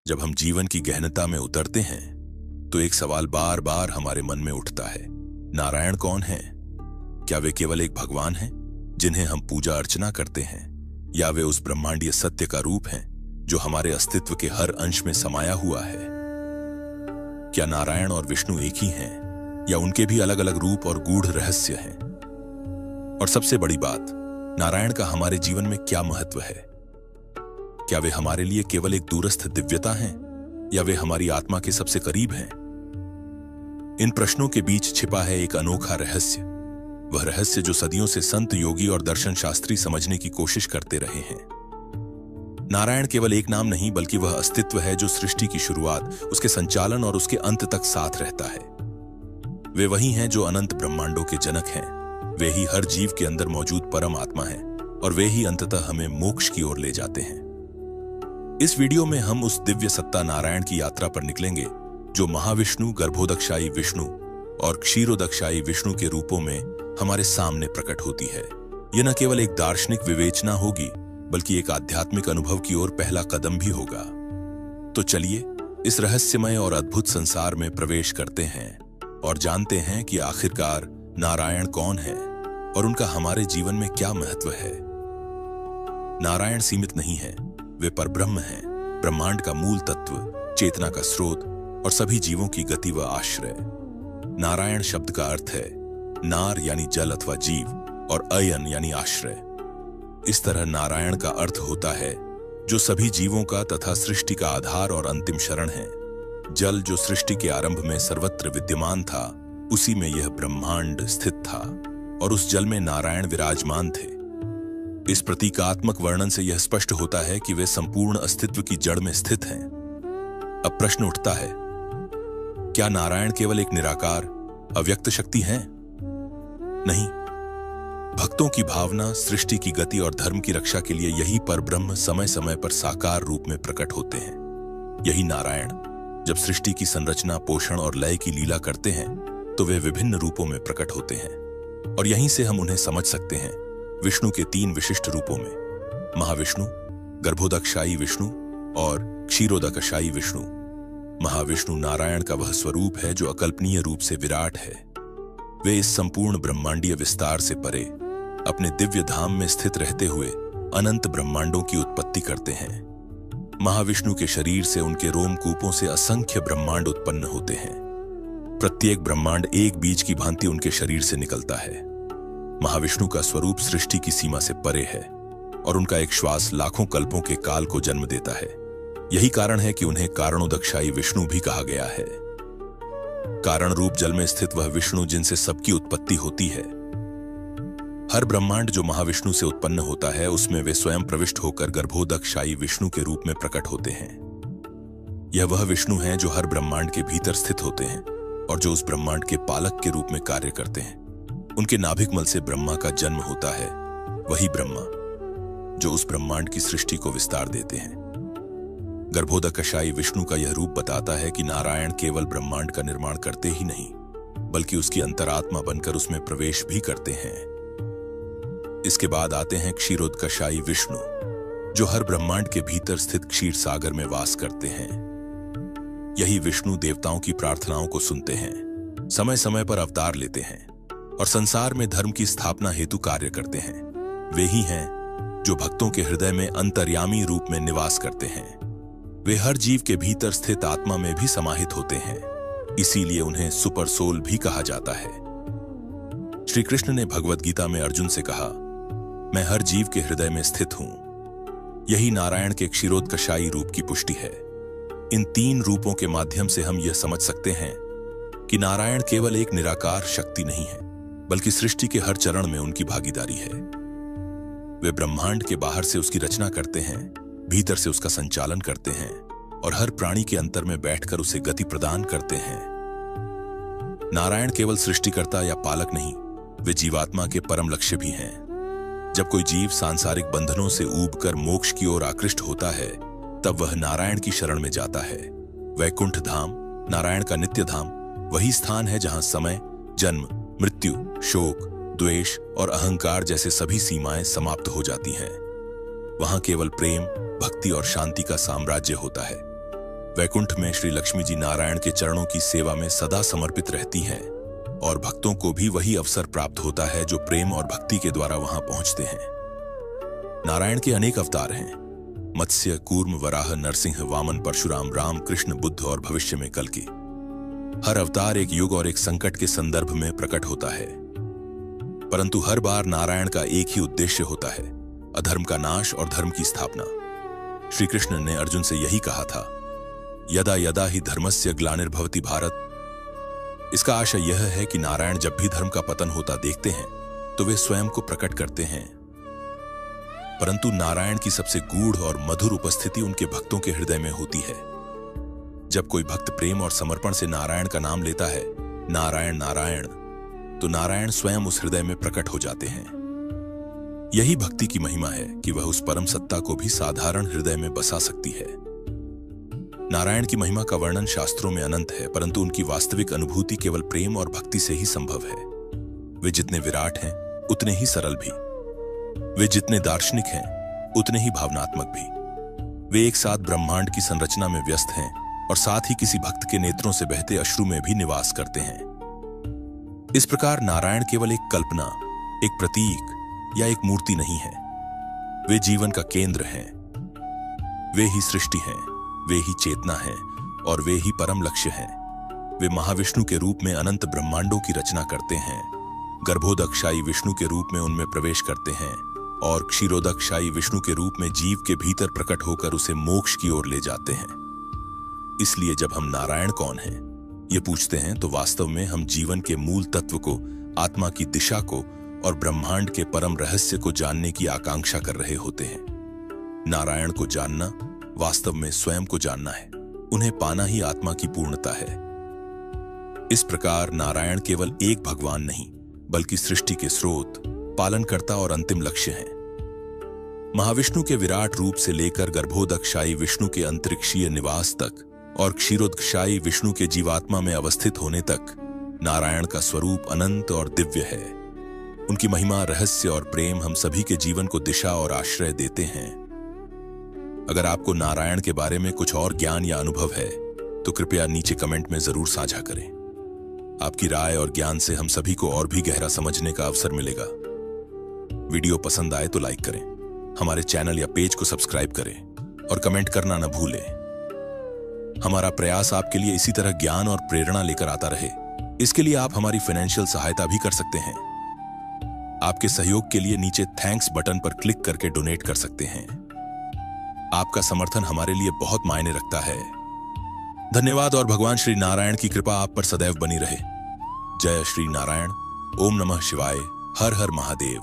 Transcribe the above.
जब हम जीवन की गहनता में उतरते हैं तो एक सवाल बार बार हमारे मन में उठता है, नारायण कौन है? क्या वे केवल एक भगवान हैं जिन्हें हम पूजा अर्चना करते हैं, या वे उस ब्रह्मांडीय सत्य का रूप हैं जो हमारे अस्तित्व के हर अंश में समाया हुआ है? क्या नारायण और विष्णु एक ही हैं, या उनके भी अलग अलग रूप और गूढ़ रहस्य हैं? और सबसे बड़ी बात, नारायण का हमारे जीवन में क्या महत्व है? क्या वे हमारे लिए केवल एक दूरस्थ दिव्यता हैं, या वे हमारी आत्मा के सबसे करीब हैं? इन प्रश्नों के बीच छिपा है एक अनोखा रहस्य, वह रहस्य जो सदियों से संत, योगी और दर्शन शास्त्री समझने की कोशिश करते रहे हैं। नारायण केवल एक नाम नहीं, बल्कि वह अस्तित्व है जो सृष्टि की शुरुआत, उसके संचालन और उसके अंत तक साथ रहता है। वे वही हैं जो अनंत ब्रह्मांडों के जनक हैं, वे ही हर जीव के अंदर मौजूद परम आत्मा हैं, और वे ही अंततः हमें मोक्ष की ओर ले जाते हैं। इस वीडियो में हम उस दिव्य सत्ता नारायण की यात्रा पर निकलेंगे जो महाविष्णु, गर्भोदकशायी विष्णु और क्षीरोदकशायी विष्णु के रूपों में हमारे सामने प्रकट होती है। यह न केवल एक दार्शनिक विवेचना होगी, बल्कि एक आध्यात्मिक अनुभव की ओर पहला कदम भी होगा। तो चलिए इस रहस्यमय और अद्भुत संसार में प्रवेश करते हैं और जानते हैं कि आखिरकार नारायण कौन है और उनका हमारे जीवन में क्या महत्व है। नारायण सीमित नहीं है, वे परब्रह्म हैं, ब्रह्मांड का मूल तत्व, चेतना का स्रोत और सभी जीवों की गति व आश्रय। नारायण शब्द का अर्थ है नार यानी जल अथवा जीव, और अयन यानी आश्रय। इस तरह नारायण का अर्थ होता है जो सभी जीवों का तथा सृष्टि का आधार और अंतिम शरण है। जल जो सृष्टि के आरंभ में सर्वत्र विद्यमान था, उसी में यह ब्रह्मांड स्थित था और उस जल में नारायण विराजमान थे। इस प्रतीकात्मक वर्णन से यह स्पष्ट होता है कि वे संपूर्ण अस्तित्व की जड़ में स्थित हैं। अब प्रश्न उठता है, क्या नारायण केवल एक निराकार, अव्यक्त शक्ति हैं? नहीं, भक्तों की भावना, सृष्टि की गति और धर्म की रक्षा के लिए यही परब्रह्म समय समय पर साकार रूप में प्रकट होते हैं। यही नारायण जब सृष्टि की संरचना, पोषण और लय की लीला करते हैं तो वे विभिन्न रूपों में प्रकट होते हैं, और यहीं से हम उन्हें समझ सकते हैं विष्णु के 3 विशिष्ट रूपों में, महाविष्णु, गर्भोदकशायी विष्णु और क्षीरोदकशायी विष्णु। महाविष्णु नारायण का वह स्वरूप है जो अकल्पनीय रूप से विराट है। वे इस संपूर्ण ब्रह्मांडीय विस्तार से परे अपने दिव्य धाम में स्थित रहते हुए अनंत ब्रह्मांडों की उत्पत्ति करते हैं। महाविष्णु के शरीर से, उनके रोमकूपों से असंख्य ब्रह्मांड उत्पन्न होते हैं। प्रत्येक ब्रह्मांड एक बीज की भांति उनके शरीर से निकलता है। महाविष्णु का स्वरूप सृष्टि की सीमा से परे है और उनका एक श्वास लाखों कल्पों के काल को जन्म देता है। यही कारण है कि उन्हें कारणोदकशायी विष्णु भी कहा गया है। कारण रूप जल में स्थित वह विष्णु जिनसे सबकी उत्पत्ति होती है। हर ब्रह्मांड जो महाविष्णु से उत्पन्न होता है, उसमें वे स्वयं प्रविष्ट होकर गर्भोदकशायी विष्णु के रूप में प्रकट होते हैं। यह वह विष्णु हैं जो हर ब्रह्मांड के भीतर स्थित होते हैं और जो उस ब्रह्मांड के पालक के रूप में कार्य करते हैं। उनके नाभिक मल से ब्रह्मा का जन्म होता है, वही ब्रह्मा जो उस ब्रह्मांड की सृष्टि को विस्तार देते हैं। गर्भोदकशायी विष्णु का यह रूप बताता है कि नारायण केवल ब्रह्मांड का निर्माण करते ही नहीं, बल्कि उसकी अंतरात्मा बनकर उसमें प्रवेश भी करते हैं। इसके बाद आते हैं क्षीरोदकशायी विष्णु, जो हर ब्रह्मांड के भीतर स्थित क्षीर सागर में वास करते हैं। यही विष्णु देवताओं की प्रार्थनाओं को सुनते हैं, समय समय पर अवतार लेते हैं और संसार में धर्म की स्थापना हेतु कार्य करते हैं। वे ही हैं जो भक्तों के हृदय में अंतर्यामी रूप में निवास करते हैं। वे हर जीव के भीतर स्थित आत्मा में भी समाहित होते हैं, इसीलिए उन्हें सुपर सोल भी कहा जाता है। श्री कृष्ण ने भगवद गीता में अर्जुन से कहा, मैं हर जीव के हृदय में स्थित हूं। यही नारायण के क्षीरोदकशायी रूप की पुष्टि है। इन 3 रूपों के माध्यम से हम यह समझ सकते हैं कि नारायण केवल एक निराकार शक्ति नहीं है, बल्कि सृष्टि के हर चरण में उनकी भागीदारी है। वे ब्रह्मांड के बाहर से उसकी रचना करते हैं, भीतर से उसका संचालन करते हैं और हर प्राणी के अंतर में बैठकर उसे गति प्रदान करते हैं। नारायण केवल सृष्टिकर्ता या पालक नहीं, वे जीवात्मा के परम लक्ष्य भी हैं। जब कोई जीव सांसारिक बंधनों से ऊबकर मोक्ष की ओर आकृष्ट होता है, तब वह नारायण की शरण में जाता है। वैकुंठ धाम, नारायण का नित्य धाम, वही स्थान है जहां समय, जन्म, मृत्यु, शोक, द्वेष और अहंकार जैसे सभी सीमाएं समाप्त हो जाती हैं। वहां केवल प्रेम, भक्ति और शांति का साम्राज्य होता है। वैकुंठ में श्री लक्ष्मी जी नारायण के चरणों की सेवा में सदा समर्पित रहती हैं और भक्तों को भी वही अवसर प्राप्त होता है जो प्रेम और भक्ति के द्वारा वहां पहुंचते हैं। नारायण के अनेक अवतार हैं, मत्स्य, कूर्म, वराह, नरसिंह, वामन, परशुराम, राम, कृष्ण, बुद्ध और भविष्य में कल्कि। हर अवतार एक युग और एक संकट के संदर्भ में प्रकट होता है, परंतु हर बार नारायण का एक ही उद्देश्य होता है, अधर्म का नाश और धर्म की स्थापना। श्री कृष्ण ने अर्जुन से यही कहा था, यदा यदा ही धर्मस्य ग्लानिर्भवति भारत। इसका आशय यह है कि नारायण जब भी धर्म का पतन होता देखते हैं तो वे स्वयं को प्रकट करते हैं, परंतु नारायण की सबसे गूढ़ और मधुर उपस्थिति उनके भक्तों के हृदय में होती है। जब कोई भक्त प्रेम और समर्पण से नारायण का नाम लेता है, नारायण नारायण, तो नारायण स्वयं उस हृदय में प्रकट हो जाते हैं। यही भक्ति की महिमा है कि वह उस परम सत्ता को भी साधारण हृदय में बसा सकती है। नारायण की महिमा का वर्णन शास्त्रों में अनंत है, परंतु उनकी वास्तविक अनुभूति केवल प्रेम और भक्ति से ही संभव है। वे जितने विराट हैं उतने ही सरल भी, वे जितने दार्शनिक हैं उतने ही भावनात्मक भी। वे एक साथ ब्रह्मांड की संरचना में व्यस्त हैं और साथ ही किसी भक्त के नेत्रों से बहते अश्रु में भी निवास करते हैं। इस प्रकार नारायण केवल एक कल्पना, एक प्रतीक या एक मूर्ति नहीं है। वे जीवन का केंद्र हैं, वे ही सृष्टि हैं, वे ही चेतना हैं और वे ही परम लक्ष्य हैं। वे महाविष्णु के रूप में अनंत ब्रह्मांडों की रचना करते हैं, गर्भोदकशायी विष्णु के रूप में उनमें प्रवेश करते हैं और क्षीरोदकशायी विष्णु के रूप में जीव के भीतर प्रकट होकर उसे मोक्ष की ओर ले जाते हैं। इसलिए जब हम नारायण कौन हैं ये पूछते हैं तो वास्तव में हम जीवन के मूल तत्व को, आत्मा की दिशा को और ब्रह्मांड के परम रहस्य को जानने की आकांक्षा कर रहे होते हैं। नारायण को जानना वास्तव में स्वयं को जानना है, उन्हें पाना ही आत्मा की पूर्णता है। इस प्रकार नारायण केवल एक भगवान नहीं बल्कि सृष्टि के स्रोत, पालनकर्ता और अंतिम लक्ष्य हैं। महाविष्णु के विराट रूप से लेकर गर्भोदकशायी विष्णु के अंतरिक्षीय निवास तक और क्षीरोदकशायी विष्णु के जीवात्मा में अवस्थित होने तक नारायण का स्वरूप अनंत और दिव्य है। उनकी महिमा, रहस्य और प्रेम हम सभी के जीवन को दिशा और आश्रय देते हैं। अगर आपको नारायण के बारे में कुछ और ज्ञान या अनुभव है तो कृपया नीचे कमेंट में जरूर साझा करें। आपकी राय और ज्ञान से हम सभी को और भी गहरा समझने का अवसर मिलेगा। वीडियो पसंद आए तो लाइक करें, हमारे चैनल या पेज को सब्सक्राइब करें और कमेंट करना न भूलें। हमारा प्रयास आपके लिए इसी तरह ज्ञान और प्रेरणा लेकर आता रहे, इसके लिए आप हमारी फाइनेंशियल सहायता भी कर सकते हैं। आपके सहयोग के लिए नीचे थैंक्स बटन पर क्लिक करके डोनेट कर सकते हैं। आपका समर्थन हमारे लिए बहुत मायने रखता है। धन्यवाद और भगवान श्री नारायण की कृपा आप पर सदैव बनी रहे। जय श्री नारायण। ओम नमः शिवाय। हर हर महादेव।